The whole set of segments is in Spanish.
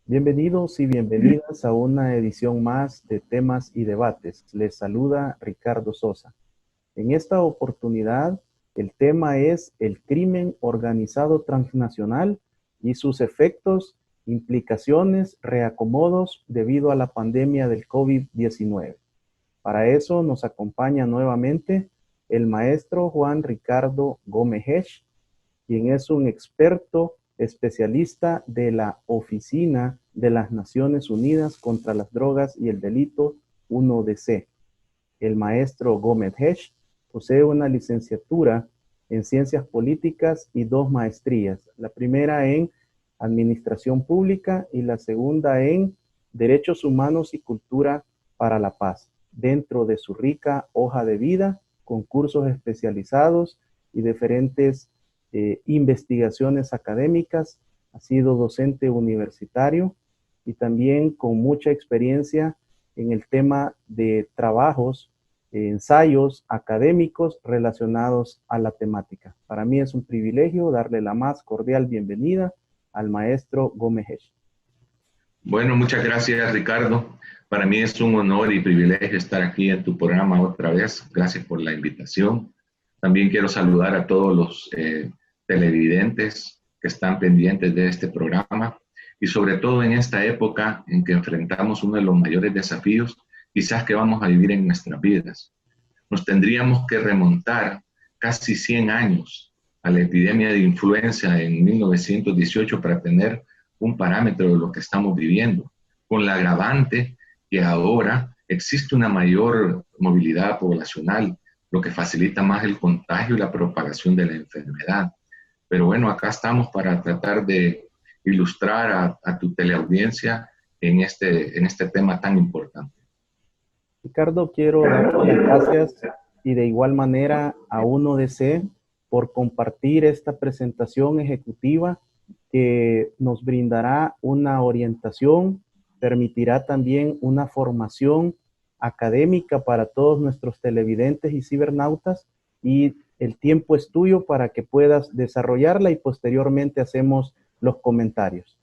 Bienvenidos y bienvenidas a una edición más de Temas y Debates. Les saluda Ricardo Sosa. En esta oportunidad, el tema es el crimen organizado transnacional y sus efectos, implicaciones, reacomodos debido a la pandemia del COVID-19. Para eso nos acompaña nuevamente el maestro Juan Ricardo Gómez Hesch, quien es un experto especialista de la Oficina de las Naciones Unidas contra las Drogas y el Delito 1DC. El maestro Gómez Hesch posee una licenciatura en Ciencias Políticas y 2 maestrías, la primera en Administración Pública y la segunda en Derechos Humanos y Cultura para la Paz, dentro de su rica hoja de vida, con cursos especializados y diferentes investigaciones académicas. Ha sido docente universitario y también con mucha experiencia en el tema de trabajos, ensayos académicos relacionados a la temática. Para mí es un privilegio darle la más cordial bienvenida al maestro Gómez Hesch. Bueno, muchas gracias, Ricardo. Para mí es un honor y privilegio estar aquí en tu programa otra vez. Gracias por la invitación. También quiero saludar a todos los televidentes que están pendientes de este programa y sobre todo en esta época en que enfrentamos uno de los mayores desafíos quizás que vamos a vivir en nuestras vidas. Nos tendríamos que remontar casi 100 años a la epidemia de influenza en 1918 para tener un parámetro de lo que estamos viviendo, con la agravante que ahora existe una mayor movilidad poblacional, lo que facilita más el contagio y la propagación de la enfermedad. Pero bueno, acá estamos para tratar de ilustrar a tu teleaudiencia en este tema tan importante. Ricardo, quiero darte las gracias y de igual manera a 1DC por compartir esta presentación ejecutiva que nos brindará una orientación, permitirá también una formación académica para todos nuestros televidentes y cibernautas, y el tiempo es tuyo para que puedas desarrollarla y posteriormente hacemos los comentarios.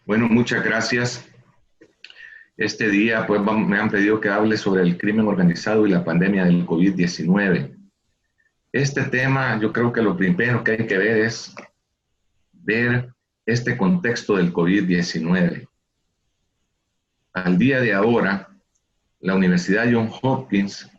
Bueno, muchas gracias. Este día pues me han pedido que hable sobre el crimen organizado y la pandemia del COVID-19. Este tema, yo creo que lo primero que hay que ver es ver este contexto del COVID-19. Al día de ahora, la Universidad Johns Hopkins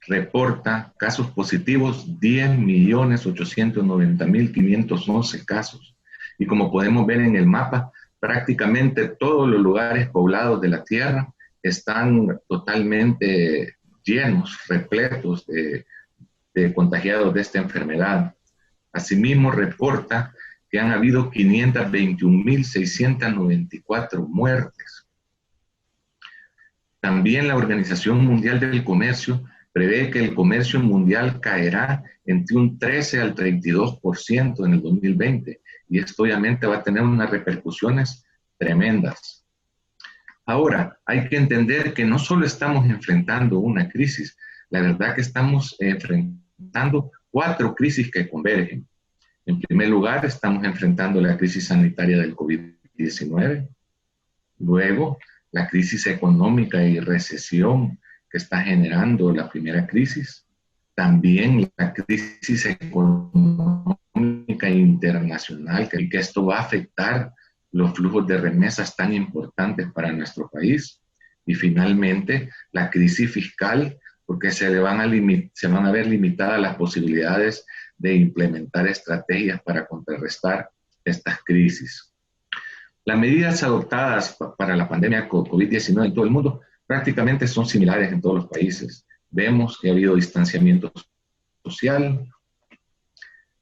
reporta casos positivos 10.890.511 casos. Y como podemos ver en el mapa, prácticamente todos los lugares poblados de la Tierra están totalmente llenos, repletos de contagiados de esta enfermedad. Asimismo, reporta que han habido 521.694 muertes. También la Organización Mundial del Comercio prevé que el comercio mundial caerá entre un 13 al 32% en el 2020, y esto obviamente va a tener unas repercusiones tremendas. Ahora, hay que entender que no solo estamos enfrentando una crisis, la verdad que estamos enfrentando 4 crisis que convergen. En primer lugar, estamos enfrentando la crisis sanitaria del COVID-19, luego la crisis económica y recesión que está generando la primera crisis, también la crisis económica internacional, que esto va a afectar los flujos de remesas tan importantes para nuestro país, y finalmente la crisis fiscal, porque se van a ver limitadas las posibilidades de implementar estrategias para contrarrestar estas crisis. Las medidas adoptadas para la pandemia COVID-19 en todo el mundo prácticamente son similares en todos los países. Vemos que ha habido distanciamiento social,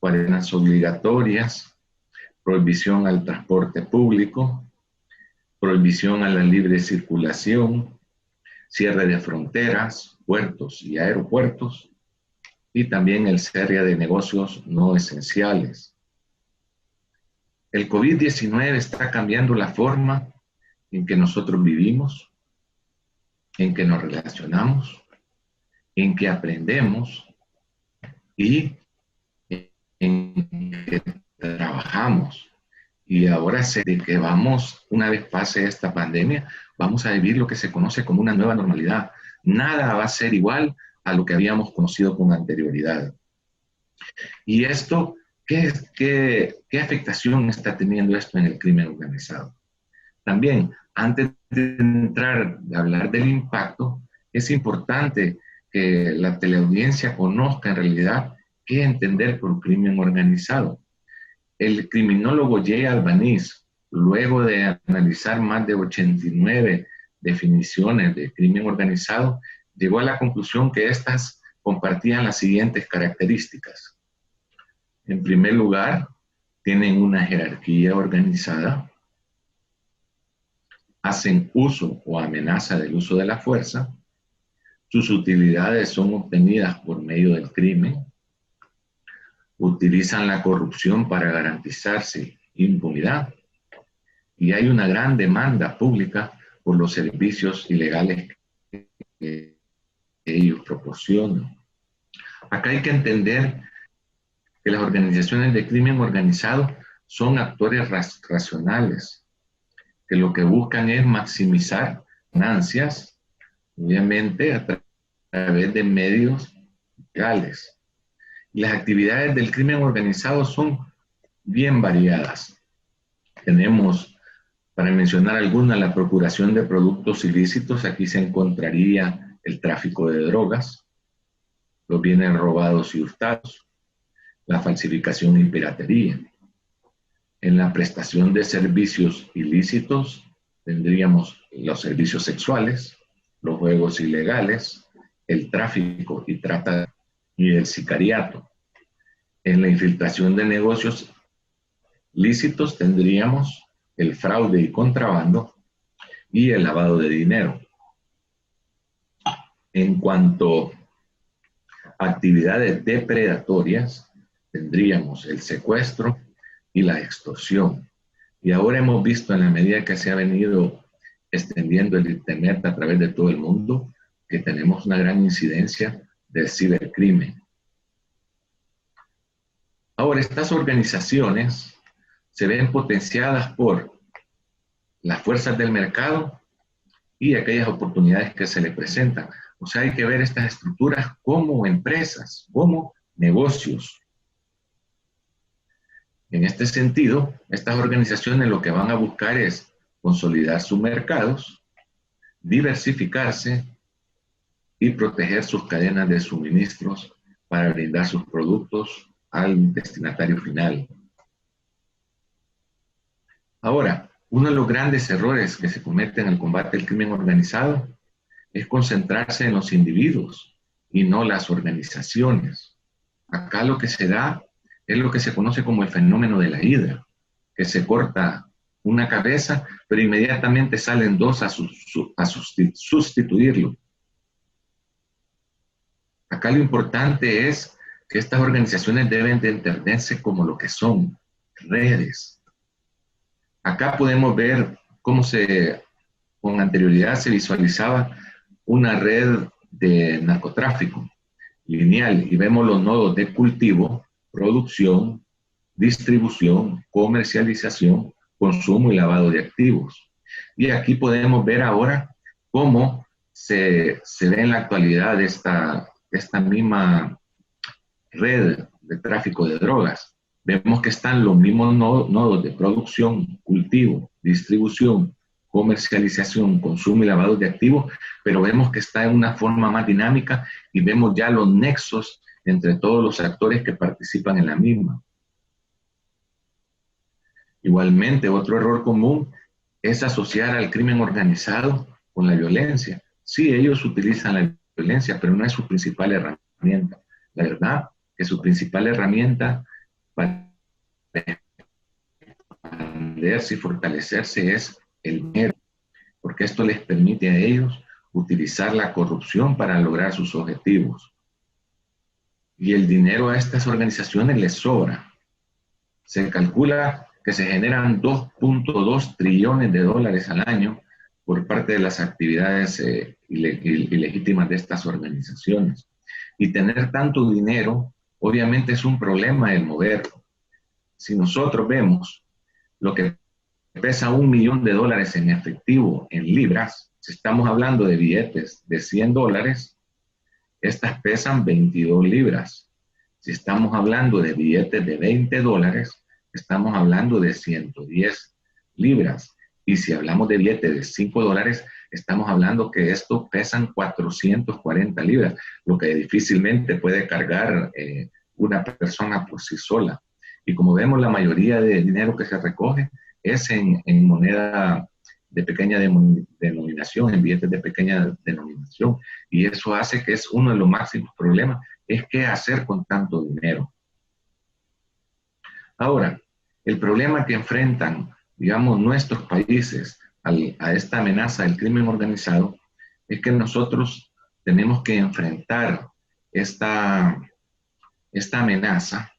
cuarentenas obligatorias, prohibición al transporte público, prohibición a la libre circulación, cierre de fronteras, puertos y aeropuertos, y también el cierre de negocios no esenciales. El COVID-19 está cambiando la forma en que nosotros vivimos, en que nos relacionamos, en que aprendemos y en que trabajamos. Y ahora sé de que vamos, una vez pase esta pandemia, vamos a vivir lo que se conoce como una nueva normalidad. Nada va a ser igual a lo que habíamos conocido con anterioridad. Y esto, ¿qué afectación está teniendo esto en el crimen organizado? También, antes de entrar a hablar del impacto, es importante que la teleaudiencia conozca en realidad qué entender por crimen organizado. El criminólogo Jay Albanese, luego de analizar más de 89 definiciones de crimen organizado, llegó a la conclusión que estas compartían las siguientes características. En primer lugar, tienen una jerarquía organizada, hacen uso o amenaza del uso de la fuerza, sus utilidades son obtenidas por medio del crimen, utilizan la corrupción para garantizarse impunidad y hay una gran demanda pública por los servicios ilegales que ellos proporcionan. Acá hay que entender que las organizaciones de crimen organizado son actores racionales, que lo que buscan es maximizar ganancias, obviamente a través de medios legales. Y las actividades del crimen organizado son bien variadas. Tenemos, para mencionar algunas, la procuración de productos ilícitos. Aquí se encontraría el tráfico de drogas, los bienes robados y hurtados, la falsificación y piratería. En la prestación de servicios ilícitos tendríamos los servicios sexuales, los juegos ilegales, el tráfico y trata y el sicariato. En la infiltración de negocios lícitos tendríamos el fraude y contrabando y el lavado de dinero. En cuanto a actividades depredatorias, tendríamos el secuestro y la extorsión. Y ahora hemos visto, en la medida que se ha venido extendiendo el Internet a través de todo el mundo, que tenemos una gran incidencia del cibercrimen. Ahora, estas organizaciones se ven potenciadas por las fuerzas del mercado y aquellas oportunidades que se le presentan. O sea, hay que ver estas estructuras como empresas, como negocios. En este sentido, estas organizaciones lo que van a buscar es consolidar sus mercados, diversificarse y proteger sus cadenas de suministros para brindar sus productos al destinatario final. Ahora, uno de los grandes errores que se cometen en el combate al crimen organizado es concentrarse en los individuos y no las organizaciones. Acá lo que se da es lo que se conoce como el fenómeno de la hidra, que se corta una cabeza, pero inmediatamente salen dos a sustituirlo. Acá lo importante es que estas organizaciones deben de entenderse como lo que son, redes. Acá podemos ver cómo con anterioridad se visualizaba una red de narcotráfico lineal y vemos los nodos de cultivo, producción, distribución, comercialización, consumo y lavado de activos. Y aquí podemos ver ahora cómo se ve en la actualidad esta misma red de tráfico de drogas. Vemos que están los mismos nodos de producción, cultivo, distribución, comercialización, consumo y lavado de activos, pero vemos que está en una forma más dinámica y vemos ya los nexos entre todos los actores que participan en la misma. Igualmente, otro error común es asociar al crimen organizado con la violencia. Sí, ellos utilizan la violencia, pero no es su principal herramienta. La verdad que su principal herramienta para expandirse y fortalecerse es el dinero, porque esto les permite a ellos utilizar la corrupción para lograr sus objetivos. Y el dinero a estas organizaciones les sobra. Se calcula que se generan 2.2 trillones de dólares al año por parte de las actividades ilegítimas de estas organizaciones. Y tener tanto dinero, obviamente es un problema el moverlo. Si nosotros vemos lo que pesa $1.000.000 en efectivo, en libras, si estamos hablando de billetes de $100, estas pesan 22 libras. Si estamos hablando de billetes de $20, estamos hablando de 110 libras. Y si hablamos de billetes de $5, estamos hablando que estos pesan 440 libras, lo que difícilmente puede cargar una persona por sí sola. Y como vemos, la mayoría de dinero que se recoge es en moneda de pequeña denominación, en billetes de pequeña denominación. Y eso hace que es uno de los máximos problemas, es qué hacer con tanto dinero. Ahora, el problema que enfrentan, digamos, nuestros países a esta amenaza del crimen organizado es que nosotros tenemos que enfrentar esta amenaza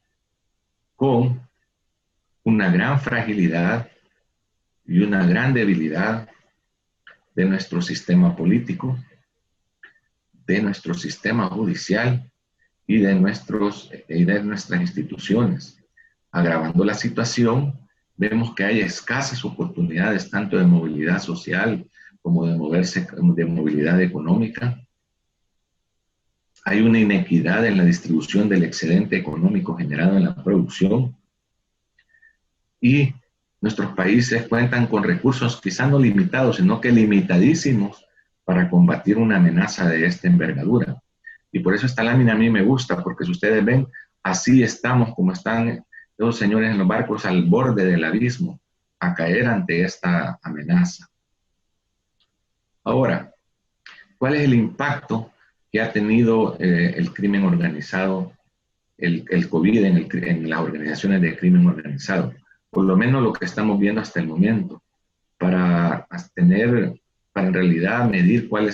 con una gran fragilidad y una gran debilidad de nuestro sistema político, de nuestro sistema judicial y de nuestras instituciones. Agravando la situación, vemos que hay escasas oportunidades tanto de movilidad social como de movilidad económica. Hay una inequidad en la distribución del excedente económico generado en la producción. Y nuestros países cuentan con recursos quizá no limitados, sino que limitadísimos para combatir una amenaza de esta envergadura. Y por eso esta lámina a mí me gusta, porque si ustedes ven, así estamos como están los señores en los barcos al borde del abismo, a caer ante esta amenaza. Ahora, ¿cuál es el impacto que ha tenido el crimen organizado, el COVID en las organizaciones de crimen organizado? Por lo menos lo que estamos viendo hasta el momento, para en realidad medir cuál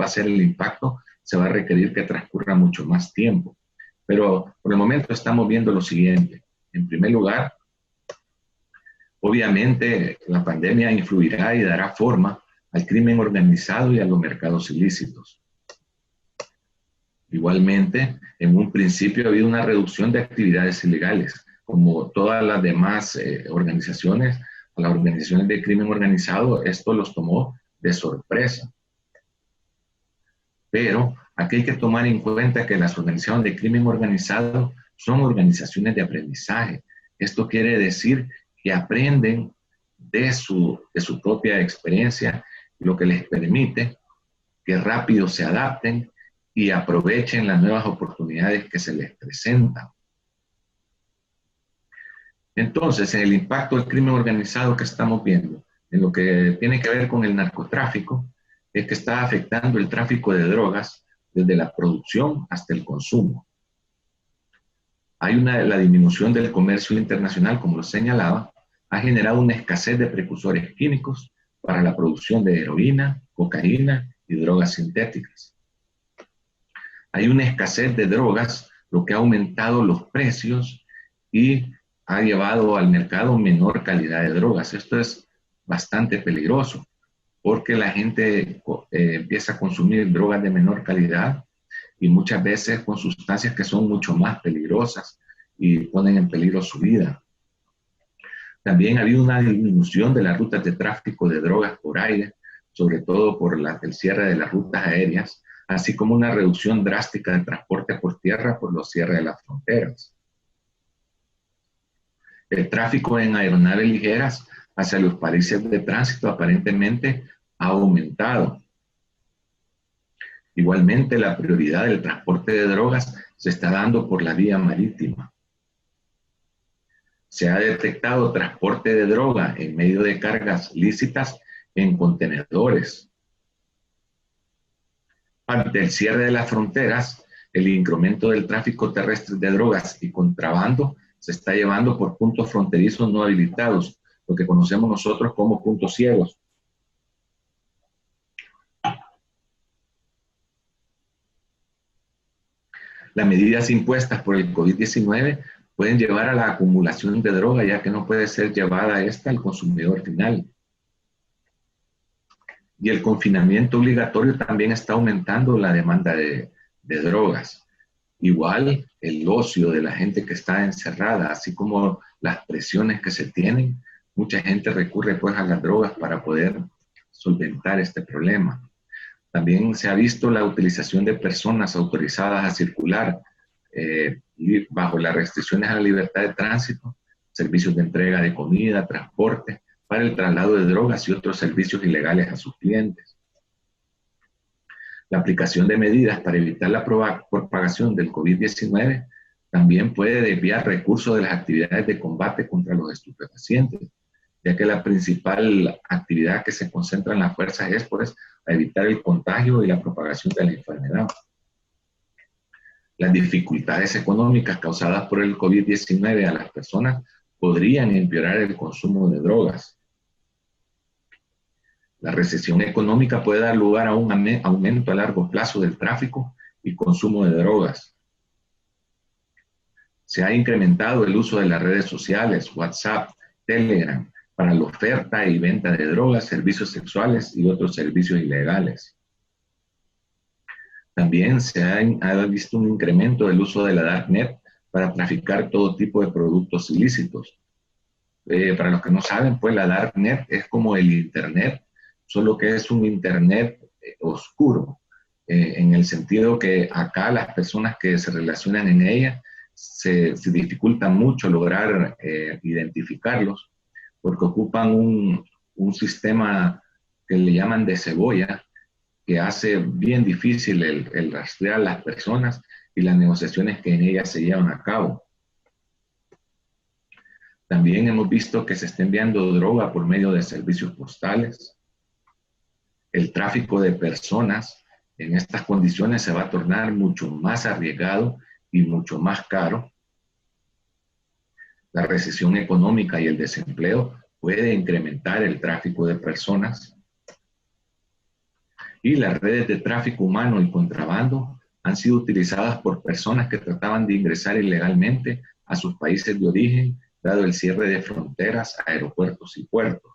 va a ser el impacto, se va a requerir que transcurra mucho más tiempo. Pero por el momento estamos viendo lo siguiente. En primer lugar, obviamente la pandemia influirá y dará forma al crimen organizado y a los mercados ilícitos. Igualmente, en un principio ha habido una reducción de actividades ilegales, como todas las demás organizaciones. A las organizaciones de crimen organizado esto los tomó de sorpresa. Pero aquí hay que tomar en cuenta que las organizaciones de crimen organizado son organizaciones de aprendizaje. Esto quiere decir que aprenden de su propia experiencia, lo que les permite que rápido se adapten y aprovechen las nuevas oportunidades que se les presentan. Entonces, en el impacto del crimen organizado que estamos viendo, en lo que tiene que ver con el narcotráfico, es que está afectando el tráfico de drogas desde la producción hasta el consumo. Hay la disminución del comercio internacional, como lo señalaba, ha generado una escasez de precursores químicos para la producción de heroína, cocaína y drogas sintéticas. Hay una escasez de drogas, lo que ha aumentado los precios y ha llevado al mercado menor calidad de drogas. Esto es bastante peligroso porque la gente empieza a consumir drogas de menor calidad y muchas veces con sustancias que son mucho más peligrosas y ponen en peligro su vida. También ha habido una disminución de las rutas de tráfico de drogas por aire, sobre todo por el cierre de las rutas aéreas, así como una reducción drástica del transporte por tierra por los cierres de las fronteras. El tráfico en aeronaves ligeras hacia los países de tránsito aparentemente ha aumentado. Igualmente, la prioridad del transporte de drogas se está dando por la vía marítima. Se ha detectado transporte de droga en medio de cargas lícitas en contenedores. Ante el cierre de las fronteras, el incremento del tráfico terrestre de drogas y contrabando se está llevando por puntos fronterizos no habilitados, lo que conocemos nosotros como puntos ciegos. Las medidas impuestas por el COVID-19 pueden llevar a la acumulación de droga, ya que no puede ser llevada esta al consumidor final. Y el confinamiento obligatorio también está aumentando la demanda de drogas. Igual el ocio de la gente que está encerrada, así como las presiones que se tienen, mucha gente recurre pues a las drogas para poder solventar este problema. También se ha visto la utilización de personas autorizadas a circular y bajo las restricciones a la libertad de tránsito, servicios de entrega de comida, transporte, para el traslado de drogas y otros servicios ilegales a sus clientes. La aplicación de medidas para evitar la propagación del COVID-19 también puede desviar recursos de las actividades de combate contra los estupefacientes, ya que la principal actividad que se concentra en las fuerzas es pues, a evitar el contagio y la propagación de la enfermedad. Las dificultades económicas causadas por el COVID-19 a las personas podrían empeorar el consumo de drogas. La recesión económica puede dar lugar a un aumento a largo plazo del tráfico y consumo de drogas. Se ha incrementado el uso de las redes sociales, WhatsApp, Telegram, para la oferta y venta de drogas, servicios sexuales y otros servicios ilegales. También se ha visto un incremento del uso de la Darknet para traficar todo tipo de productos ilícitos. Para los que no saben, pues la Darknet es como el Internet, solo que es un Internet oscuro, en el sentido que acá las personas que se relacionan en ella se dificulta mucho lograr identificarlos, porque ocupan un sistema que le llaman de cebolla, que hace bien difícil el rastrear a las personas y las negociaciones que en ellas se llevan a cabo. También hemos visto que se está enviando droga por medio de servicios postales. El tráfico de personas en estas condiciones se va a tornar mucho más arriesgado y mucho más caro. La recesión económica y el desempleo puede incrementar el tráfico de personas. Y las redes de tráfico humano y contrabando han sido utilizadas por personas que trataban de ingresar ilegalmente a sus países de origen, dado el cierre de fronteras, aeropuertos y puertos.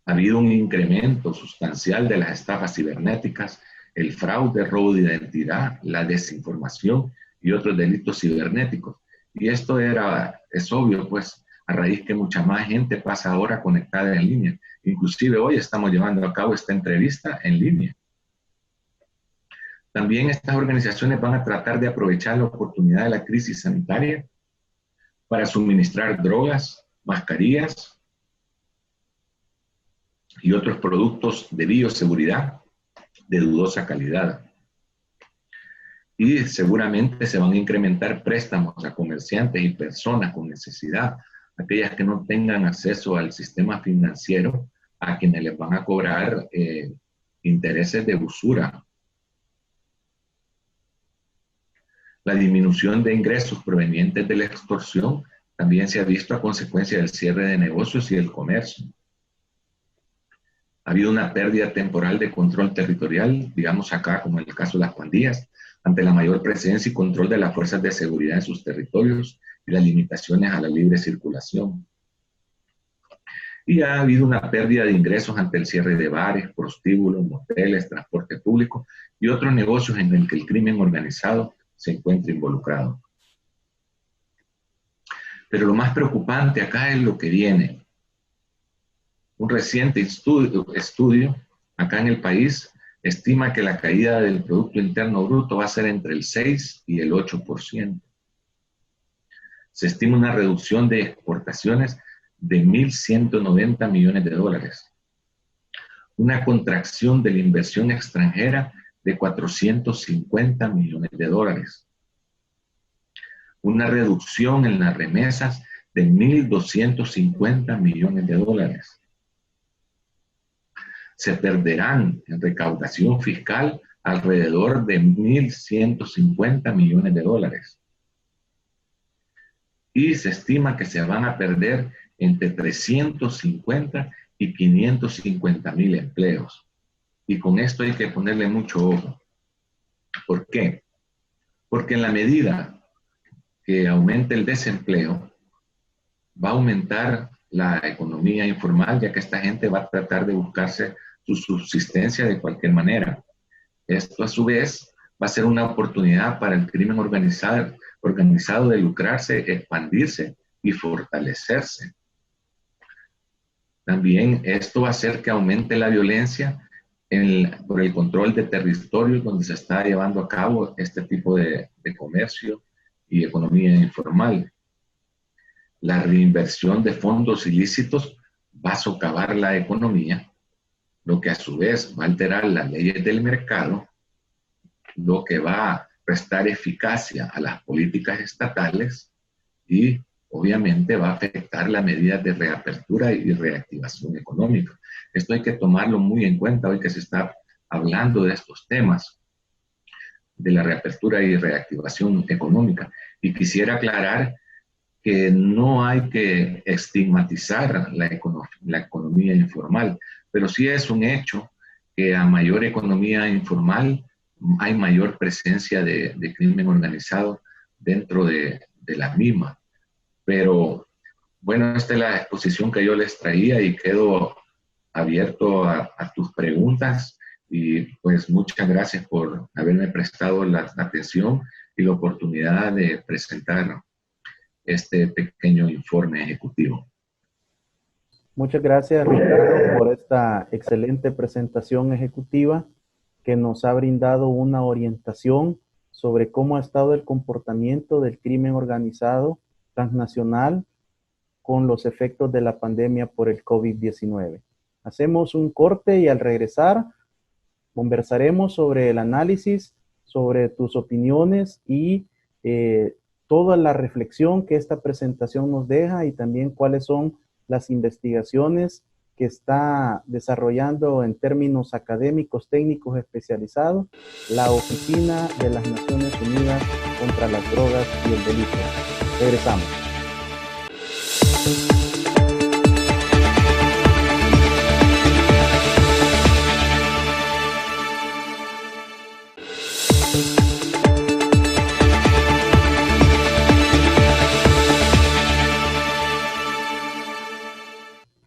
Ha habido un incremento sustancial de las estafas cibernéticas, el fraude, robo de identidad, la desinformación y otros delitos cibernéticos. Y esto es obvio, pues, a raíz que mucha más gente pasa ahora conectada en línea. Inclusive hoy estamos llevando a cabo esta entrevista en línea. También estas organizaciones van a tratar de aprovechar la oportunidad de la crisis sanitaria para suministrar drogas, mascarillas y otros productos de bioseguridad de dudosa calidad. Y seguramente se van a incrementar préstamos a comerciantes y personas con necesidad, aquellas que no tengan acceso al sistema financiero, a quienes les van a cobrar intereses de usura. La disminución de ingresos provenientes de la extorsión también se ha visto a consecuencia del cierre de negocios y del comercio. Ha habido una pérdida temporal de control territorial, digamos acá como en el caso de las pandillas, ante la mayor presencia y control de las fuerzas de seguridad en sus territorios y las limitaciones a la libre circulación. Y ha habido una pérdida de ingresos ante el cierre de bares, prostíbulos, moteles, transporte público y otros negocios en el que el crimen organizado se encuentra involucrado. Pero lo más preocupante acá es lo que viene. Un reciente estudio acá en el país estima que la caída del Producto Interno Bruto va a ser entre el 6 y el 8%. Se estima una reducción de exportaciones de 1.190 millones de dólares. Una contracción de la inversión extranjera de 450 millones de dólares. Una reducción en las remesas de 1.250 millones de dólares. Se perderán en recaudación fiscal alrededor de 1.150 millones de dólares. Y se estima que se van a perder entre 350 y 550 mil empleos. Y con esto hay que ponerle mucho ojo. ¿Por qué? Porque en la medida que aumente el desempleo, va a aumentar la economía informal, ya que esta gente va a tratar de buscarse su subsistencia de cualquier manera. Esto a su vez va a ser una oportunidad para el crimen organizado de lucrarse, expandirse y fortalecerse. También esto va a hacer que aumente la violencia por el control de territorios donde se está llevando a cabo este tipo de comercio y economía informal. La reinversión de fondos ilícitos va a socavar la economía, lo que a su vez va a alterar las leyes del mercado, lo que va a prestar eficacia a las políticas estatales y obviamente va a afectar las medidas de reapertura y reactivación económica. Esto hay que tomarlo muy en cuenta hoy que se está hablando de estos temas de la reapertura y reactivación económica. Y quisiera aclarar que no hay que estigmatizar la economía informal, pero sí es un hecho que a mayor economía informal hay mayor presencia de crimen organizado dentro de la misma. Pero bueno, esta es la exposición que yo les traía y quedo abierto a tus preguntas y pues muchas gracias por haberme prestado la atención y la oportunidad de presentar este pequeño informe ejecutivo. Muchas gracias, Ricardo, por esta excelente presentación ejecutiva que nos ha brindado una orientación sobre cómo ha estado el comportamiento del crimen organizado transnacional con los efectos de la pandemia por el COVID-19. Hacemos un corte y al regresar conversaremos sobre el análisis, sobre tus opiniones y toda la reflexión que esta presentación nos deja y también cuáles son las investigaciones que está desarrollando en términos académicos, técnicos especializados, la Oficina de las Naciones Unidas contra las Drogas y el Delito. Regresamos.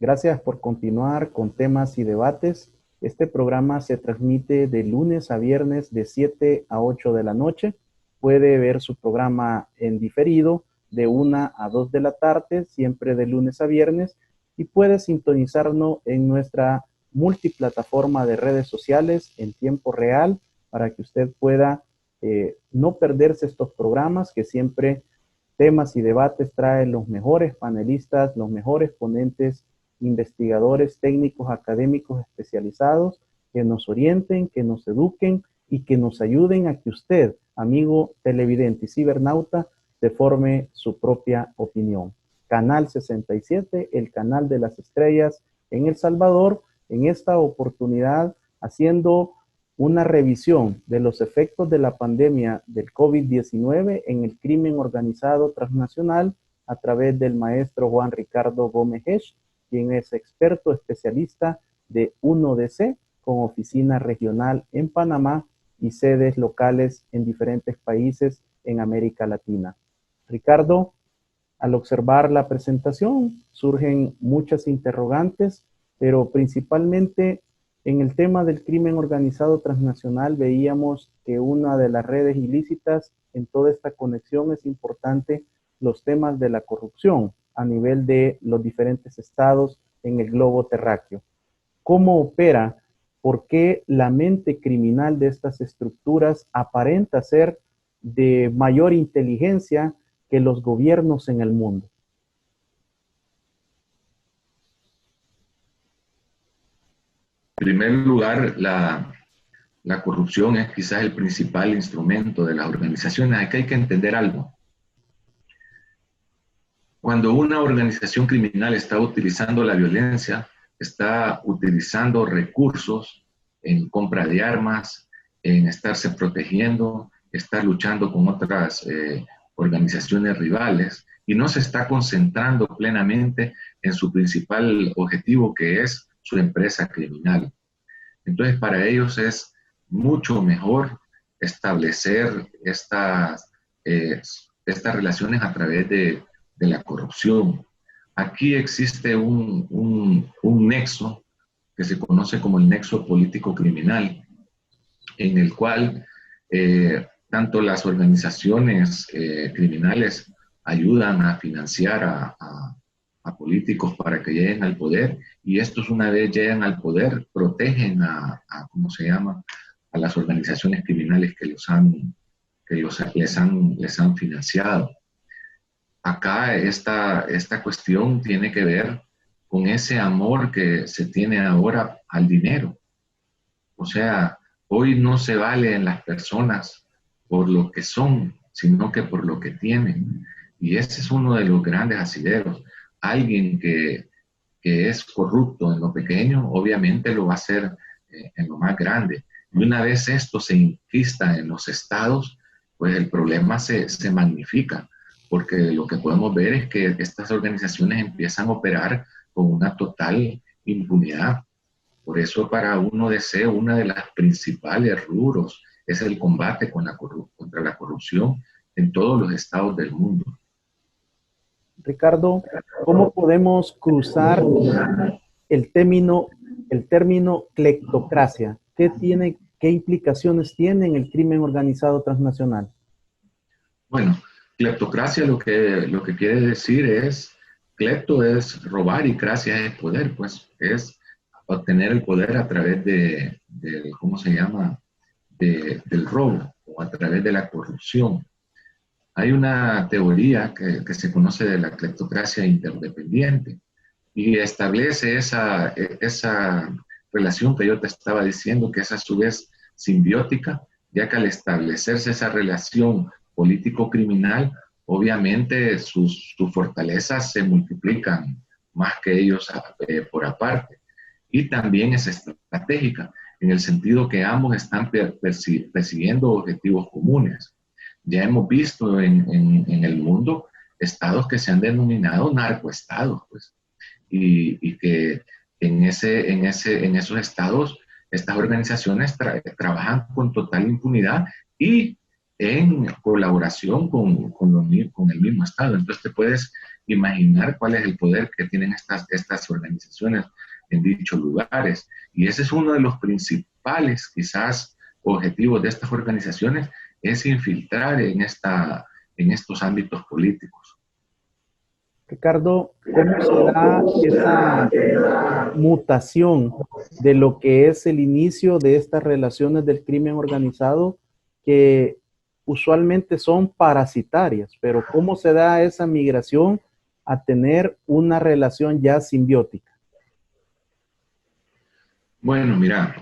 Gracias por continuar con temas y debates. Este programa se transmite de lunes a viernes de 7 a 8 de la noche. Puede ver su programa en diferido de 1 a 2 de la tarde, siempre de lunes a viernes, y puede sintonizarnos en nuestra multiplataforma de redes sociales en tiempo real para que usted pueda no perderse estos programas que siempre temas y debates traen los mejores panelistas, los mejores ponentes, investigadores, técnicos, académicos especializados que nos orienten, que nos eduquen y que nos ayuden a que usted, amigo televidente y cibernauta, se forme su propia opinión. Canal 67, el canal de las estrellas en El Salvador, en esta oportunidad haciendo una revisión de los efectos de la pandemia del COVID-19 en el crimen organizado transnacional a través del maestro Juan Ricardo Gómez Hesch, quien es experto especialista de 1DC con oficina regional en Panamá y sedes locales en diferentes países en América Latina. Ricardo, al observar la presentación surgen muchas interrogantes, pero principalmente en el tema del crimen organizado transnacional veíamos que una de las redes ilícitas en toda esta conexión es importante los temas de la corrupción a nivel de los diferentes estados en el globo terráqueo. ¿Cómo opera? ¿Por qué la mente criminal de estas estructuras aparenta ser de mayor inteligencia que los gobiernos en el mundo? En primer lugar, la corrupción es quizás el principal instrumento de las organizaciones. Aquí hay que entender algo. Cuando una organización criminal está utilizando la violencia, está utilizando recursos en compra de armas, en estarse protegiendo, estar luchando con otras organizaciones rivales y no se está concentrando plenamente en su principal objetivo, que es su empresa criminal. Entonces, para ellos es mucho mejor establecer estas relaciones a través de la corrupción. aquí existe un nexo que se conoce como el nexo político-criminal, en el cual tanto las organizaciones criminales ayudan a financiar a políticos para que lleguen al poder, y estos, una vez llegan al poder, protegen ¿cómo se llama?, a las organizaciones criminales que les han financiado. Acá esta cuestión tiene que ver con ese amor que se tiene ahora al dinero. O sea, hoy no se valen las personas por lo que son, sino que por lo que tienen. Y ese es uno de los grandes asideros. Alguien que es corrupto en lo pequeño, obviamente lo va a hacer en lo más grande. Y una vez esto se inquista en los estados, pues el problema se magnifica, porque lo que podemos ver es que estas organizaciones empiezan a operar con una total impunidad. Por eso para uno deseo, una de las principales rubros es el combate contra la corrupción en todos los estados del mundo. Ricardo, ¿cómo podemos cruzar el término cleptocracia? ¿Qué implicaciones tiene en el crimen organizado transnacional? Bueno, cleptocracia lo que quiere decir es, clepto es robar y cracia es poder, pues es obtener el poder a través ¿cómo se llama?, del robo o a través de la corrupción. Hay una teoría que se conoce de la cleptocracia interdependiente y establece esa relación que yo te estaba diciendo, que es a su vez simbiótica, ya que al establecerse esa relación político-criminal, obviamente sus fortalezas se multiplican más que ellos por aparte. Y también es estratégica, en el sentido que ambos están persiguiendo objetivos comunes. Ya hemos visto en el mundo estados que se han denominado narcoestados, pues, y que en esos estados estas organizaciones trabajan con total impunidad y en colaboración con el mismo Estado. Entonces te puedes imaginar cuál es el poder que tienen estas organizaciones en dichos lugares. Y ese es uno de los principales, quizás, objetivos de estas organizaciones, es infiltrar en estos ámbitos políticos. Ricardo, ¿cómo se da esa mutación de lo que es el inicio de estas relaciones del crimen organizado que usualmente son parasitarias, pero cómo se da esa migración a tener una relación ya simbiótica? Bueno, mira,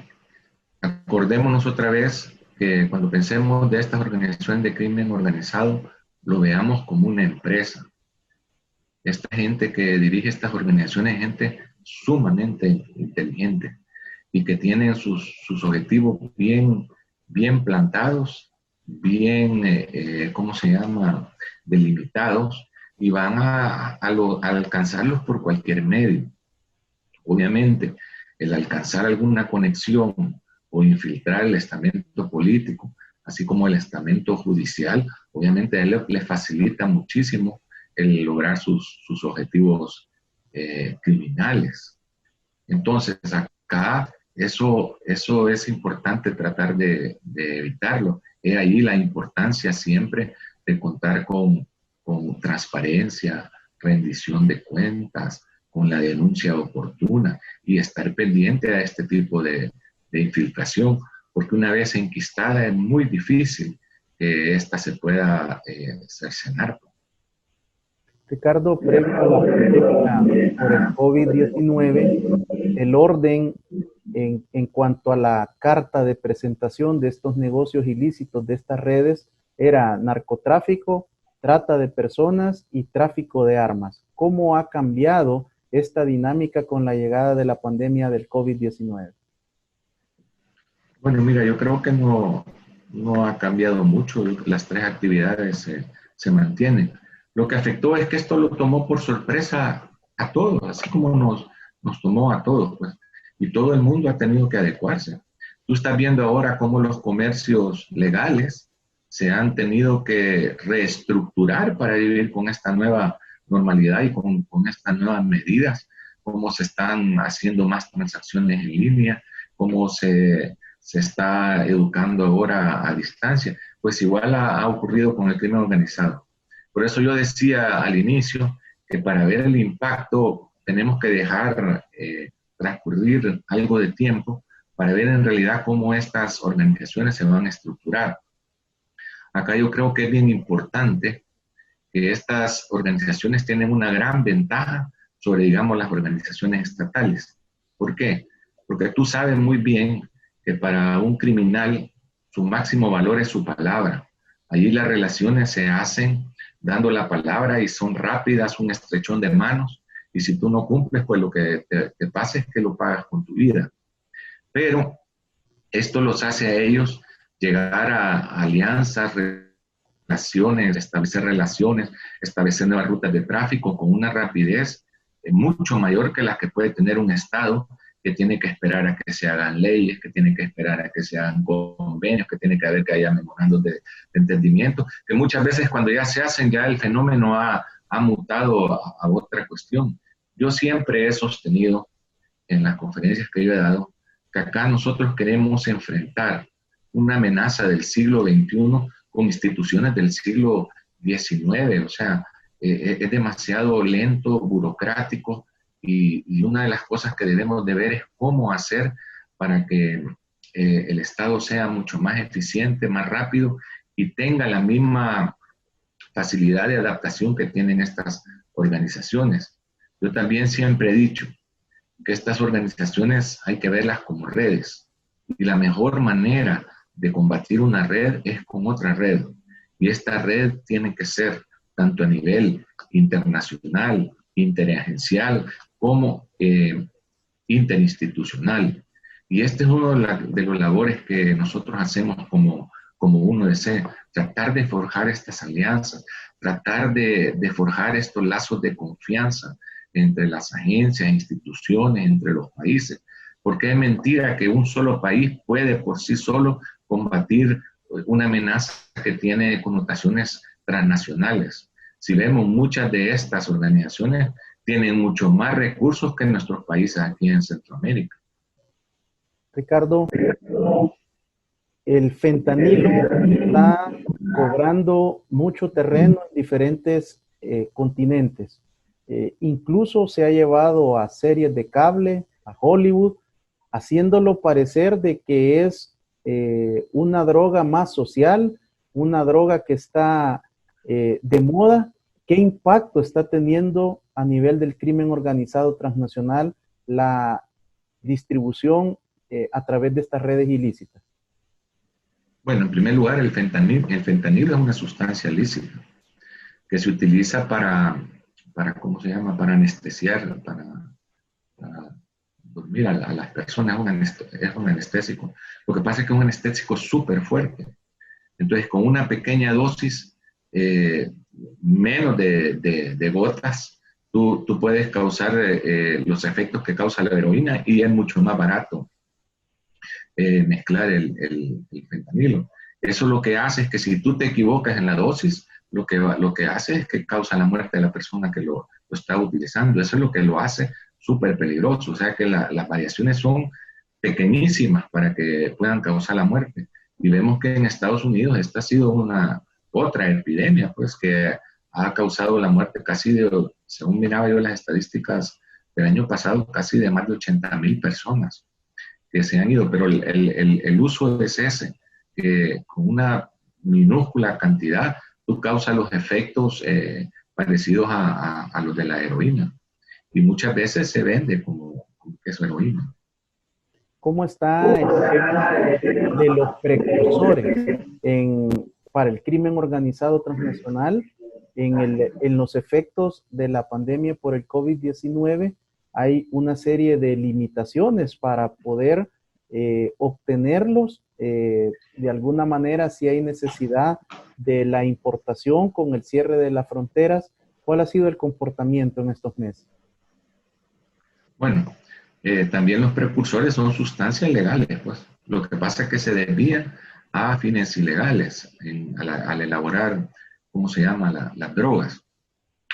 acordémonos otra vez que cuando pensemos de estas organizaciones de crimen organizado, lo veamos como una empresa. Esta gente que dirige estas organizaciones es gente sumamente inteligente y que tienen sus objetivos bien plantados, ¿cómo se llama?, delimitados, y van a alcanzarlos por cualquier medio. Obviamente, el alcanzar alguna conexión o infiltrar el estamento político, así como el estamento judicial, obviamente a él le facilita muchísimo el lograr sus objetivos criminales. Entonces, acá eso es importante tratar de evitarlo. Es ahí la importancia siempre de contar con transparencia, rendición de cuentas, con la denuncia oportuna y estar pendiente a este tipo de infiltración, porque una vez enquistada es muy difícil que ésta se pueda cercenar. Ricardo, previo a la pandemia por el COVID-19, el orden en cuanto a la carta de presentación de estos negocios ilícitos de estas redes era narcotráfico, trata de personas y tráfico de armas. ¿Cómo ha cambiado esta dinámica con la llegada de la pandemia del COVID-19? Bueno, mira, yo creo que no ha cambiado mucho. Las tres actividades se mantienen. Lo que afectó es que esto lo tomó por sorpresa a todos, así como nos tomó a todos, pues. Y todo el mundo ha tenido que adecuarse. Tú estás viendo ahora cómo los comercios legales se han tenido que reestructurar para vivir con esta nueva normalidad y con estas nuevas medidas, cómo se están haciendo más transacciones en línea, cómo se está educando ahora a distancia, pues igual ha ocurrido con el crimen organizado. Por eso yo decía al inicio que para ver el impacto tenemos que dejar transcurrir algo de tiempo para ver en realidad cómo estas organizaciones se van a estructurar. Acá yo creo que es bien importante que estas organizaciones tienen una gran ventaja sobre, digamos, las organizaciones estatales. ¿Por qué? Porque tú sabes muy bien que para un criminal su máximo valor es su palabra. Allí las relaciones se hacen dando la palabra y son rápidas, un estrechón de manos, y si tú no cumples, pues lo que te pasa es que lo pagas con tu vida. Pero esto los hace a ellos llegar a alianzas, relaciones, establecer nuevas rutas de tráfico con una rapidez mucho mayor que la que puede tener un Estado, que tiene que esperar a que se hagan leyes, que tiene que esperar a que se hagan convenios, que tiene que haber que haya memorandos de entendimiento, que muchas veces cuando ya se hacen, ya el fenómeno ha mutado a otra cuestión. Yo siempre he sostenido en las conferencias que yo he dado que acá nosotros queremos enfrentar una amenaza del siglo XXI con instituciones del siglo XIX, o sea, es demasiado lento, burocrático, y una de las cosas que debemos de ver es cómo hacer para que el Estado sea mucho más eficiente, más rápido y tenga la misma facilidad de adaptación que tienen estas organizaciones. Yo también siempre he dicho que estas organizaciones hay que verlas como redes, y la mejor manera de combatir una red es con otra red, y esta red tiene que ser tanto a nivel internacional, interagencial, como interinstitucional. Y este es uno de los labores que nosotros hacemos como UNODC, tratar de forjar estas alianzas, tratar de forjar estos lazos de confianza entre las agencias, instituciones, entre los países, porque es mentira que un solo país puede por sí solo combatir una amenaza que tiene connotaciones transnacionales. Si vemos, muchas de estas organizaciones tienen mucho más recursos que nuestros países aquí en Centroamérica. Ricardo, el fentanilo está cobrando mucho terreno en diferentes continentes. Incluso se ha llevado a series de cable, a Hollywood, haciéndolo parecer de que es una droga más social, una droga que está de moda. ¿Qué impacto está teniendo a nivel del crimen organizado transnacional la distribución a través de estas redes ilícitas? Bueno, en primer lugar, el fentanilo es una sustancia lícita que se utiliza para ¿cómo se llama? Para anestesiar, para dormir a las personas. Es un anestésico. Lo que pasa es que es un anestésico súper fuerte. Entonces, con una pequeña dosis, menos de gotas, tú puedes causar los efectos que causa la heroína, y es mucho más barato mezclar el fentanilo. Eso lo que hace es que si tú te equivocas en la dosis, lo que hace es que causa la muerte de la persona que lo está utilizando. Eso es lo que lo hace súper peligroso. O sea que las variaciones son pequeñísimas para que puedan causar la muerte. Y vemos que en Estados Unidos esta ha sido otra epidemia, pues, que ha causado la muerte casi según miraba yo las estadísticas del año pasado, casi de más de 80,000 personas que se han ido, pero el uso es ese, que con una minúscula cantidad tú causas los efectos parecidos a los de la heroína, y muchas veces se vende como que es heroína. ¿Cómo está el tema de los precursores para el crimen organizado transnacional en los efectos de la pandemia por el COVID-19? Hay una serie de limitaciones para poder obtenerlos. De alguna manera, si hay necesidad de la importación con el cierre de las fronteras, ¿cuál ha sido el comportamiento en estos meses? Bueno, también los precursores son sustancias legales, pues. Lo que pasa es que se desvían a fines ilegales al elaborar, ¿cómo se llama?, las drogas.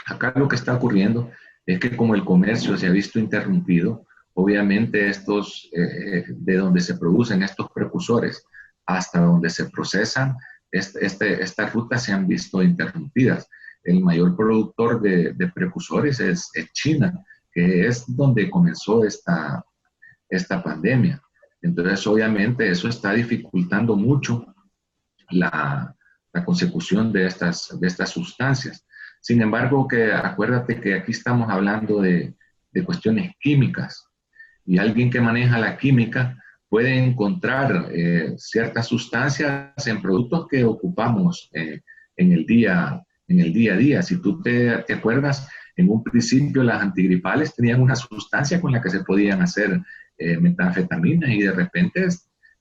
Acá lo que está ocurriendo es que como el comercio se ha visto interrumpido, obviamente de donde se producen estos precursores hasta donde se procesan, estas rutas se han visto interrumpidas. El mayor productor de precursores es China, que es donde comenzó esta pandemia. Entonces, obviamente, eso está dificultando mucho la consecución de estas sustancias. Sin embargo, acuérdate que aquí estamos hablando de cuestiones químicas, y alguien que maneja la química puede encontrar ciertas sustancias en productos que ocupamos en el día a día. Si tú te acuerdas, en un principio las antigripales tenían una sustancia con la que se podían hacer metanfetaminas, y de repente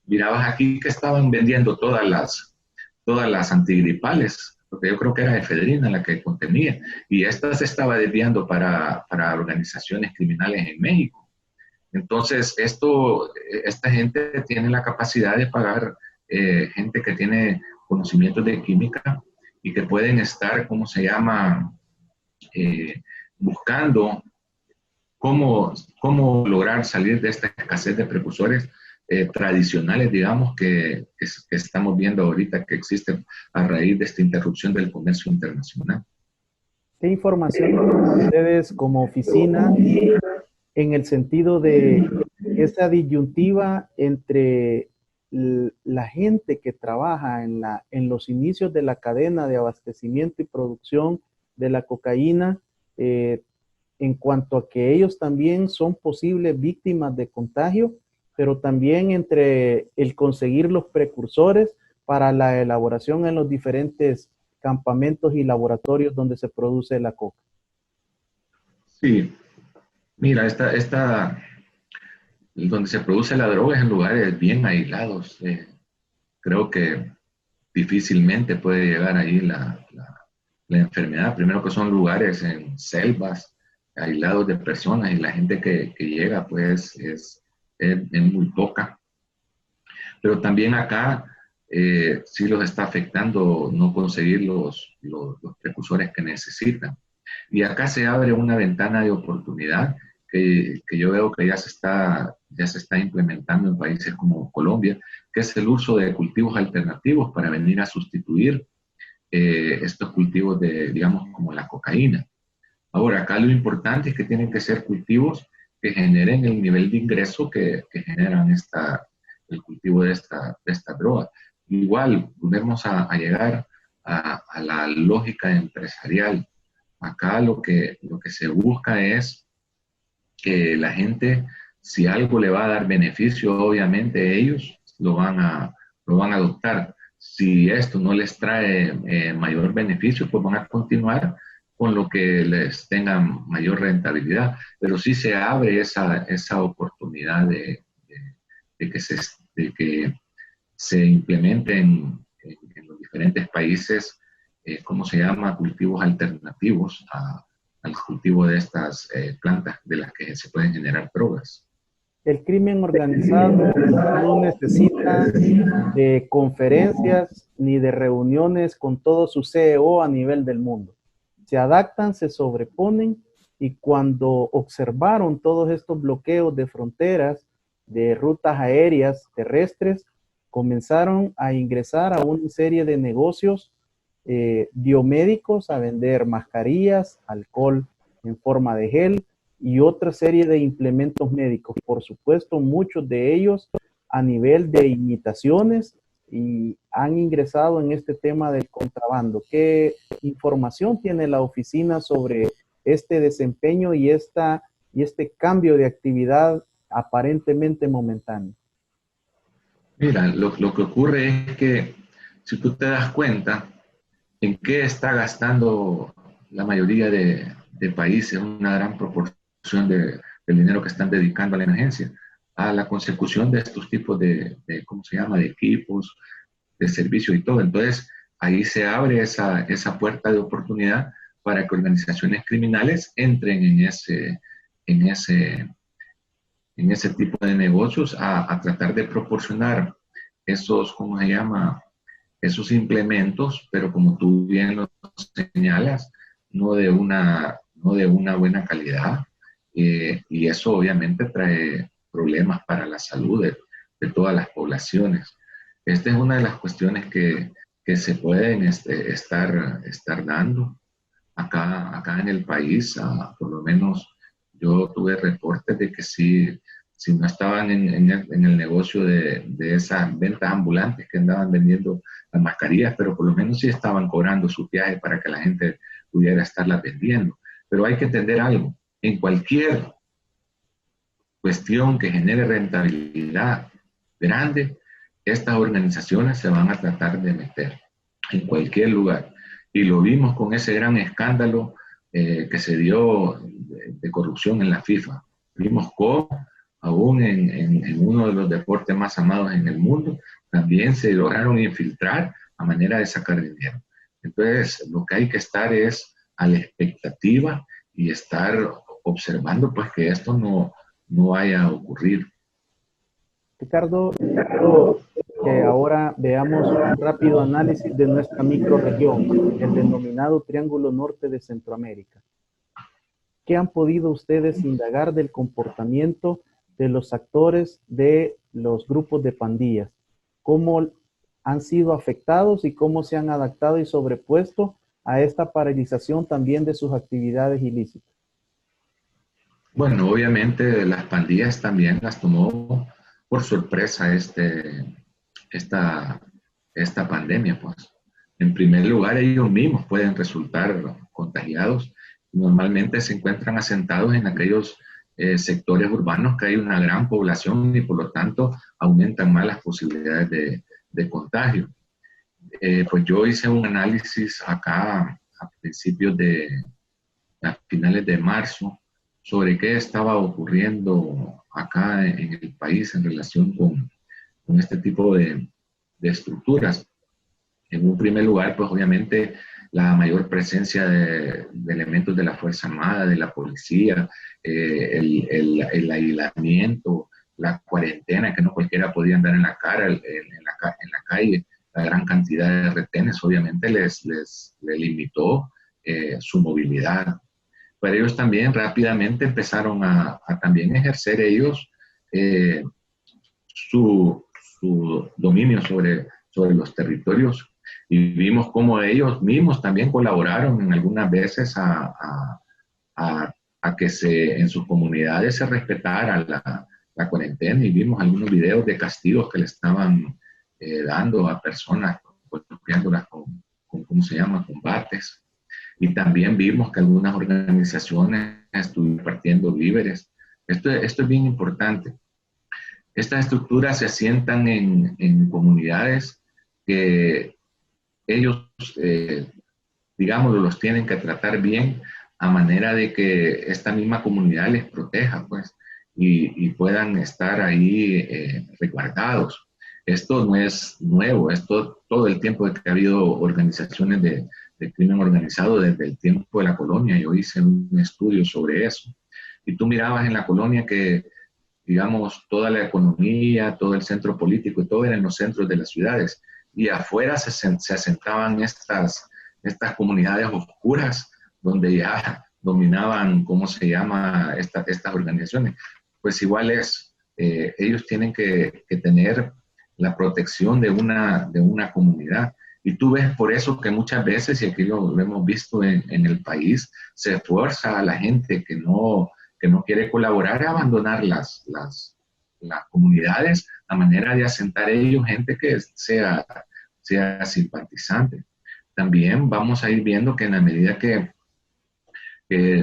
mirabas aquí que estaban vendiendo todas las antigripales, porque yo creo que era efedrina la que contenía, y esta se estaba desviando para organizaciones criminales en México. Entonces, esta gente tiene la capacidad de pagar gente que tiene conocimientos de química y que pueden estar, ¿cómo se llama?, buscando cómo lograr salir de esta escasez de precursores tradicionales, digamos, que estamos viendo ahorita que existen a raíz de esta interrupción del comercio internacional. ¿Qué información tienen ustedes como oficina en el sentido de esa disyuntiva entre la gente que trabaja en los inicios de la cadena de abastecimiento y producción de la cocaína, en cuanto a que ellos también son posibles víctimas de contagio, pero también entre el conseguir los precursores para la elaboración en los diferentes campamentos y laboratorios donde se produce la coca? Sí, mira, donde se produce la droga es en lugares bien aislados. Creo que difícilmente puede llegar ahí la enfermedad. Primero que son lugares en selvas, aislados de personas, y la gente que llega pues es muy poca. Pero también acá sí los está afectando no conseguir los precursores que necesitan. Y acá se abre una ventana de oportunidad que yo veo que ya se está implementando en países como Colombia, que es el uso de cultivos alternativos para venir a sustituir estos cultivos digamos, como la cocaína. Ahora, acá lo importante es que tienen que ser cultivos que generen el nivel de ingreso que generan el cultivo de esta droga. Igual, volvemos a llegar a la lógica empresarial. Acá lo que se busca es que la gente, si algo le va a dar beneficio, obviamente ellos lo van a adoptar. Si esto no les trae mayor beneficio, pues van a continuar con lo que les tenga mayor rentabilidad. Pero sí se abre esa oportunidad de que se implementen en los diferentes países, ¿cómo se llama?, cultivos alternativos al cultivo de estas plantas de las que se pueden generar drogas. El crimen organizado no necesita de conferencias ni de reuniones con todo su CEO a nivel del mundo. Se adaptan, se sobreponen, y cuando observaron todos estos bloqueos de fronteras, de rutas aéreas, terrestres, comenzaron a ingresar a una serie de negocios biomédicos, a vender mascarillas, alcohol en forma de gel y otra serie de implementos médicos. Por supuesto, muchos de ellos a nivel de imitaciones, y han ingresado en este tema del contrabando. ¿Qué información tiene la oficina sobre este desempeño y este cambio de actividad aparentemente momentáneo? Mira, lo que ocurre es que si tú te das cuenta en qué está gastando la mayoría de países una gran proporción del dinero que están dedicando a la emergencia, a la consecución de estos tipos ¿cómo se llama?, de equipos, de servicio y todo. Entonces, ahí se abre esa puerta de oportunidad para que organizaciones criminales entren en ese tipo de negocios a tratar de proporcionar esos, ¿cómo se llama?, esos implementos, pero como tú bien lo señalas, no de una buena calidad, y eso obviamente trae problemas para la salud de todas las poblaciones. Esta es una de las cuestiones que se pueden estar dando acá en el país. Por lo menos yo tuve reportes de que si no estaban en el negocio de esas ventas ambulantes que andaban vendiendo las mascarillas, pero por lo menos sí estaban cobrando su viaje para que la gente pudiera estarlas vendiendo. Pero hay que entender algo, en cualquier cuestión que genere rentabilidad grande, estas organizaciones se van a tratar de meter en cualquier lugar. Y lo vimos con ese gran escándalo que se dio de corrupción en la FIFA. Vimos cómo, aún en uno de los deportes más amados en el mundo, también se lograron infiltrar a manera de sacar dinero. Entonces, lo que hay que estar es a la expectativa y estar observando pues que esto no vaya a ocurrir. Ricardo, quiero que ahora veamos un rápido análisis de nuestra microrregión, el denominado Triángulo Norte de Centroamérica. ¿Qué han podido ustedes indagar del comportamiento de los actores de los grupos de pandillas? ¿Cómo han sido afectados y cómo se han adaptado y sobrepuesto a esta paralización también de sus actividades ilícitas? Bueno, obviamente las pandillas también las tomó por sorpresa esta pandemia, pues. En primer lugar, ellos mismos pueden resultar contagiados. Normalmente se encuentran asentados en aquellos sectores urbanos que hay una gran población y por lo tanto aumentan más las posibilidades de contagio. Pues yo hice un análisis acá a finales de marzo sobre qué estaba ocurriendo acá en el país en relación con este tipo de estructuras. En un primer lugar, pues obviamente la mayor presencia de elementos de la Fuerza Armada, de la policía, el aislamiento, la cuarentena, que no cualquiera podía andar en la calle, la gran cantidad de retenes, obviamente les limitó su movilidad. Pero ellos también rápidamente empezaron a también ejercer ellos eh, su dominio sobre los territorios y vimos cómo ellos mismos también colaboraron en algunas veces a que en sus comunidades se respetara la cuarentena y vimos algunos videos de castigos que le estaban dando a personas, golpeándolas con ¿cómo se llama?, combates. Y también vimos que algunas organizaciones estuvieron partiendo víveres. Esto es bien importante. Estas estructuras se asientan en comunidades que ellos, digamos, los tienen que tratar bien a manera de que esta misma comunidad les proteja, pues, y puedan estar ahí resguardados. Esto no es nuevo, esto todo el tiempo que ha habido organizaciones de crimen organizado desde el tiempo de la colonia. Yo hice un estudio sobre eso. Y tú mirabas en la colonia que, digamos, toda la economía, todo el centro político y todo era en los centros de las ciudades. Y afuera se asentaban estas comunidades oscuras donde ya dominaban, ¿cómo se llama?, estas organizaciones. Pues igual ellos tienen que tener la protección de una comunidad. Y tú ves por eso que muchas veces, y aquí lo hemos visto en el país, se fuerza a la gente que no quiere colaborar a abandonar las comunidades a manera de asentar ellos gente que sea simpatizante. También vamos a ir viendo que en la medida que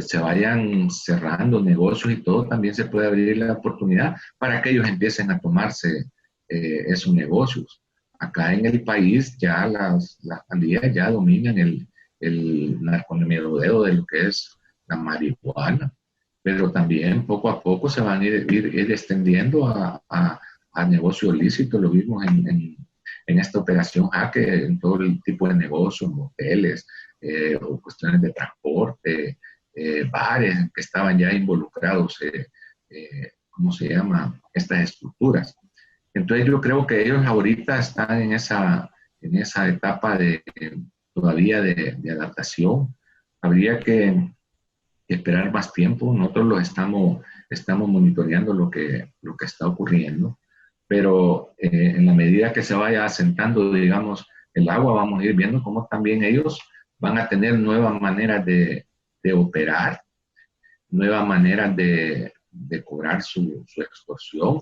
se vayan cerrando negocios y todo, también se puede abrir la oportunidad para que ellos empiecen a tomarse esos negocios. Acá en el país ya las pandillas ya dominan el narcomenudeo de lo que es la marihuana, pero también poco a poco se van a ir extendiendo a negocios ilícitos. Lo vimos en esta operación Jaque, en todo el tipo de negocios, moteles, o cuestiones de transporte, bares que estaban ya involucrados, ¿cómo se llama?, estas estructuras. Entonces yo creo que ellos ahorita están en esa etapa todavía de adaptación. habría que esperar más tiempo. Nosotros estamos monitoreando lo que está ocurriendo, pero en la medida que se vaya asentando, digamos, el agua, vamos a ir viendo cómo también ellos van a tener nuevas maneras de operar, nuevas maneras de cobrar su extorsión.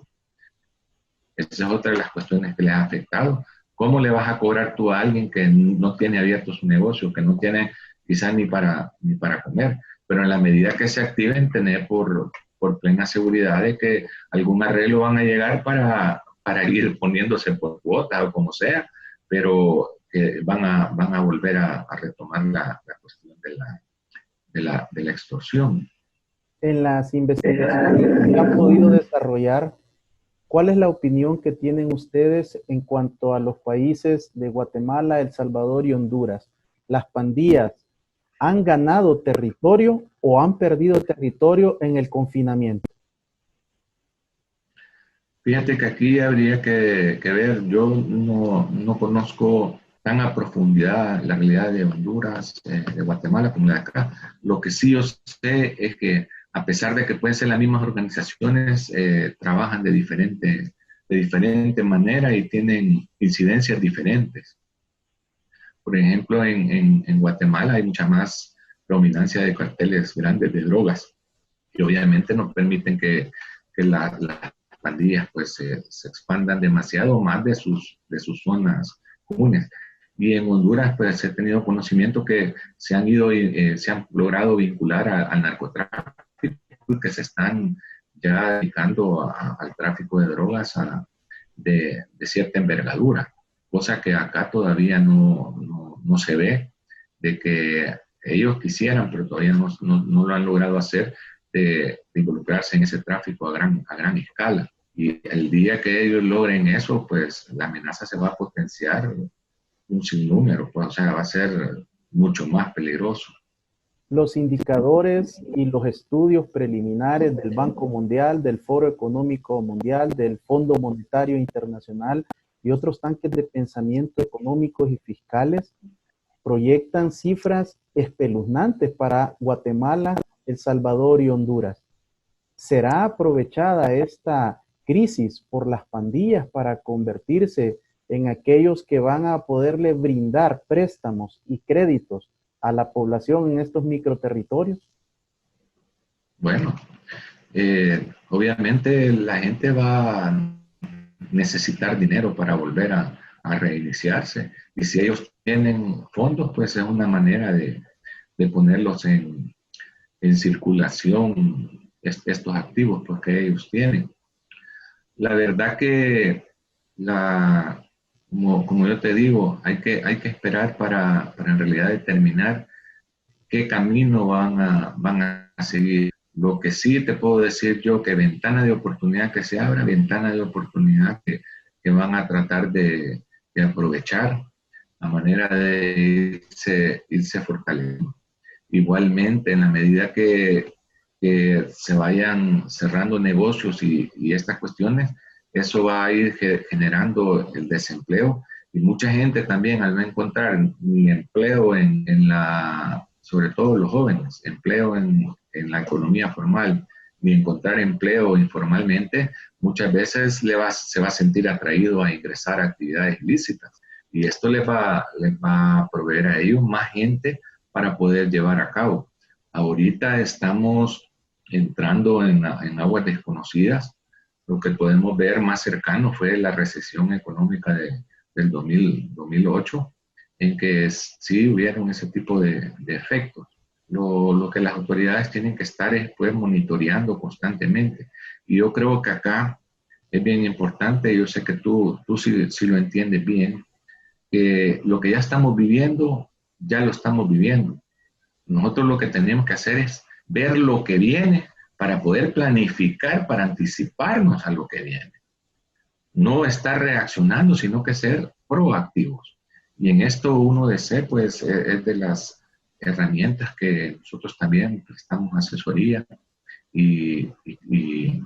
Esa es otra de las cuestiones que les ha afectado. ¿Cómo le vas a cobrar tú a alguien que no tiene abierto su negocio, que no tiene quizás ni para comer? Pero en la medida que se activen, tener por plena seguridad de que algún arreglo van a llegar para ir poniéndose por cuotas o como sea, pero que van a volver a retomar la cuestión de la extorsión. En las investigaciones que han podido desarrollar, ¿cuál es la opinión que tienen ustedes en cuanto a los países de Guatemala, El Salvador y Honduras? ¿Las pandillas han ganado territorio o han perdido territorio en el confinamiento? Fíjate que aquí habría que ver, yo no conozco tan a profundidad la realidad de Honduras, de Guatemala como la de acá. Lo que sí yo sé es que a pesar de que pueden ser las mismas organizaciones, trabajan de diferente manera y tienen incidencias diferentes. Por ejemplo, en Guatemala hay mucha más predominancia de carteles grandes de drogas que obviamente no permiten que las pandillas pues se expandan demasiado más de sus zonas comunes. Y en Honduras pues he tenido conocimiento que se han logrado vincular al narcotráfico, que se están ya dedicando al tráfico de drogas de cierta envergadura, cosa que acá todavía no se ve, de que ellos quisieran, pero todavía no lo han logrado hacer, de involucrarse en ese tráfico a gran escala. Y el día que ellos logren eso, pues la amenaza se va a potenciar un sinnúmero, pues, o sea, va a ser mucho más peligroso. Los indicadores y los estudios preliminares del Banco Mundial, del Foro Económico Mundial, del Fondo Monetario Internacional y otros tanques de pensamiento económicos y fiscales proyectan cifras espeluznantes para Guatemala, El Salvador y Honduras. ¿Será aprovechada esta crisis por las pandillas para convertirse en aquellos que van a poderle brindar préstamos y créditos a la población en estos microterritorios? Bueno, obviamente la gente va a necesitar dinero para volver a reiniciarse. Y si ellos tienen fondos, pues es una manera de ponerlos en circulación estos activos pues, que ellos tienen. La verdad que, como yo te digo, hay que esperar para en realidad determinar qué camino van a seguir. Lo que sí te puedo decir yo, que ventana de oportunidad que se abra, ventana de oportunidad que van a tratar de aprovechar a manera de irse fortaleciendo. Igualmente, en la medida que se vayan cerrando negocios y estas cuestiones, eso va a ir generando el desempleo y mucha gente también al no encontrar ni empleo sobre todo los jóvenes, empleo en la economía formal, ni encontrar empleo informalmente, muchas veces se va a sentir atraído a ingresar a actividades ilícitas y esto les va a proveer a ellos más gente para poder llevar a cabo. Ahorita estamos entrando en aguas desconocidas. Lo que podemos ver más cercano fue la recesión económica del 2008, en que sí hubieron ese tipo de efectos. Lo que las autoridades tienen que estar es pues, monitoreando constantemente. Y yo creo que acá es bien importante, yo sé que tú sí lo entiendes bien, que lo que ya estamos viviendo, ya lo estamos viviendo. Nosotros lo que tenemos que hacer es ver lo que viene para poder planificar, para anticiparnos a lo que viene. No estar reaccionando, sino que ser proactivos. Y en esto uno de ser, pues, es de las herramientas que nosotros también prestamos asesoría y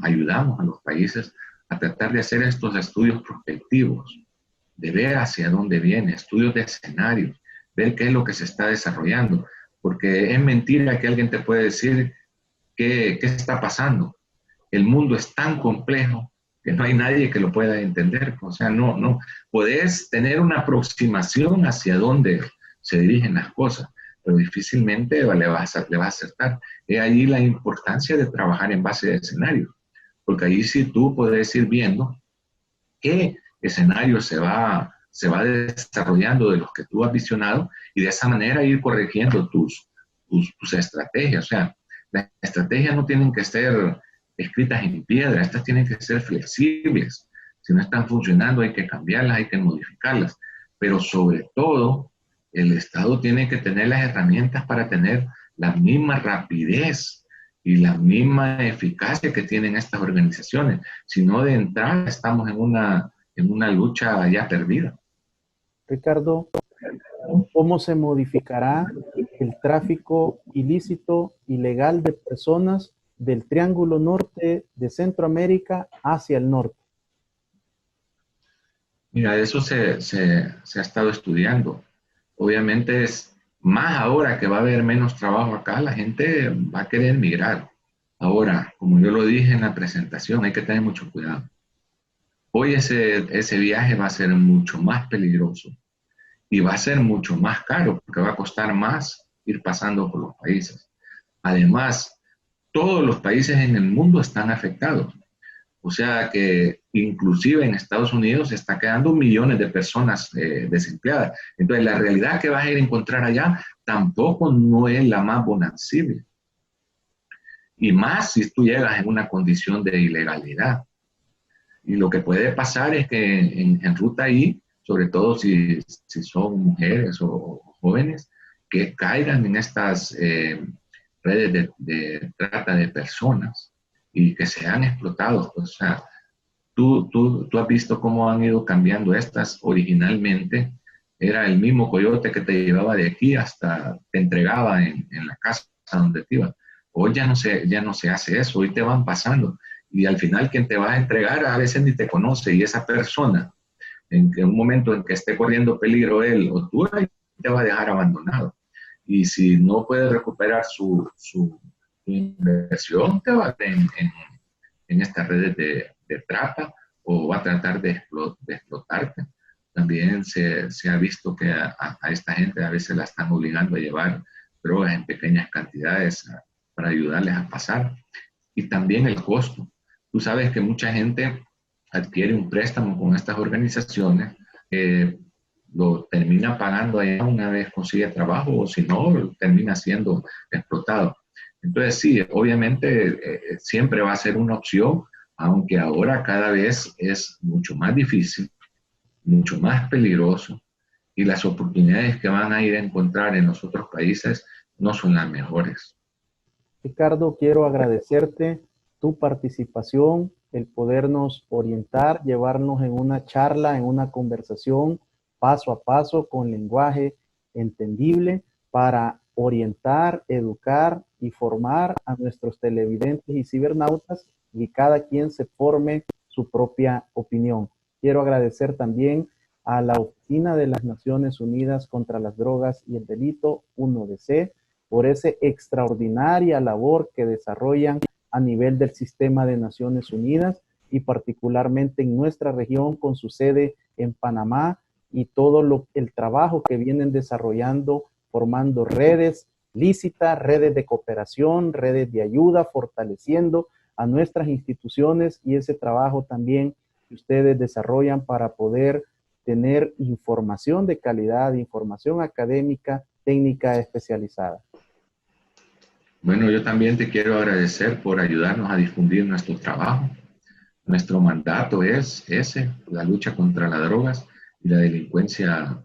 ayudamos a los países a tratar de hacer estos estudios prospectivos, de ver hacia dónde viene, estudios de escenarios, ver qué es lo que se está desarrollando, porque es mentira que alguien te puede decir qué está pasando. El mundo es tan complejo que no hay nadie que lo pueda entender. O sea, no, puedes tener una aproximación hacia dónde se dirigen las cosas, pero difícilmente le vas a acertar. Es ahí la importancia de trabajar en base de escenario, porque ahí sí tú puedes ir viendo qué escenario se va desarrollando de los que tú has visionado y de esa manera ir corrigiendo tus estrategias. O sea, las estrategias no tienen que ser escritas en piedra, estas tienen que ser flexibles. Si no están funcionando hay que cambiarlas, hay que modificarlas. Pero sobre todo, el Estado tiene que tener las herramientas para tener la misma rapidez y la misma eficacia que tienen estas organizaciones. Si no, de entrada estamos en una lucha ya perdida. Ricardo, ¿cómo se modificará el tráfico ilícito, ilegal de personas del Triángulo Norte de Centroamérica hacia el norte? Mira, eso se ha estado estudiando. Obviamente es más ahora que va a haber menos trabajo acá, la gente va a querer migrar. Ahora, como yo lo dije en la presentación, hay que tener mucho cuidado. Hoy ese viaje va a ser mucho más peligroso y va a ser mucho más caro porque va a costar más ir pasando por los países. Además, todos los países en el mundo están afectados. O sea que inclusive en Estados Unidos se está quedando millones de personas desempleadas. Entonces la realidad que vas a ir a encontrar allá tampoco no es la más bonancible. Y más si tú llegas en una condición de ilegalidad. Y lo que puede pasar es que en ruta ahí, sobre todo si son mujeres o jóvenes, que caigan en estas redes de trata de personas y que sean explotados. O sea, tú has visto cómo han ido cambiando estas. Originalmente era el mismo coyote que te llevaba de aquí hasta te entregaba en la casa donde te iba. Hoy ya no se hace eso, hoy te van pasando. Y al final quien te va a entregar a veces ni te conoce y esa persona, en un momento en que esté corriendo peligro él o tú, te va a dejar abandonado. Y si no puede recuperar su inversión, te va a en estas redes de trata o va a tratar de explotarte. También se ha visto que a esta gente a veces la están obligando a llevar drogas en pequeñas cantidades para ayudarles a pasar. Y también el costo. Tú sabes que mucha gente adquiere un préstamo con estas organizaciones, lo termina pagando allá una vez consigue trabajo o si no, termina siendo explotado. Entonces sí, obviamente siempre va a ser una opción, aunque ahora cada vez es mucho más difícil, mucho más peligroso y las oportunidades que van a ir a encontrar en los otros países no son las mejores. Ricardo, quiero agradecerte tu participación, el podernos orientar, llevarnos en una charla, en una conversación paso a paso con lenguaje entendible para orientar, educar y formar a nuestros televidentes y cibernautas y cada quien se forme su propia opinión. Quiero agradecer también a la Oficina de las Naciones Unidas contra las Drogas y el Delito, UNODC, por esa extraordinaria labor que desarrollan a nivel del sistema de Naciones Unidas y particularmente en nuestra región con su sede en Panamá y todo el trabajo que vienen desarrollando formando redes lícitas, redes de cooperación, redes de ayuda, fortaleciendo a nuestras instituciones y ese trabajo también que ustedes desarrollan para poder tener información de calidad, información académica, técnica especializada. Bueno, yo también te quiero agradecer por ayudarnos a difundir nuestro trabajo. Nuestro mandato es ese, la lucha contra las drogas y la delincuencia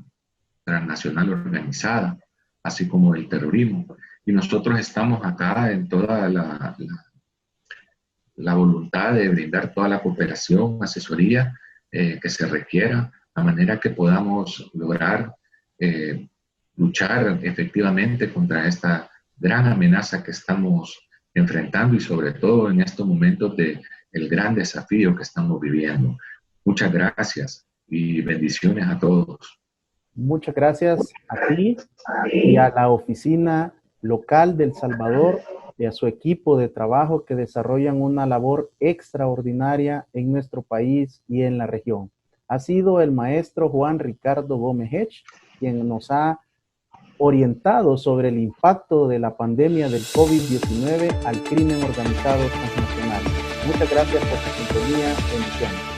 transnacional organizada, así como el terrorismo. Y nosotros estamos acá en toda la voluntad de brindar toda la cooperación, asesoría que se requiera, de manera que podamos lograr luchar efectivamente contra esta gran amenaza que estamos enfrentando y sobre todo en estos momentos de el gran desafío que estamos viviendo. Muchas gracias y bendiciones a todos. Muchas gracias a ti y a la Oficina local de El Salvador y a su equipo de trabajo que desarrollan una labor extraordinaria en nuestro país y en la región. Ha sido el maestro Juan Ricardo Gómez Hedge quien nos ha orientado sobre el impacto de la pandemia del COVID-19 al crimen organizado transnacional. Muchas gracias por su sintonía. Bendiciones.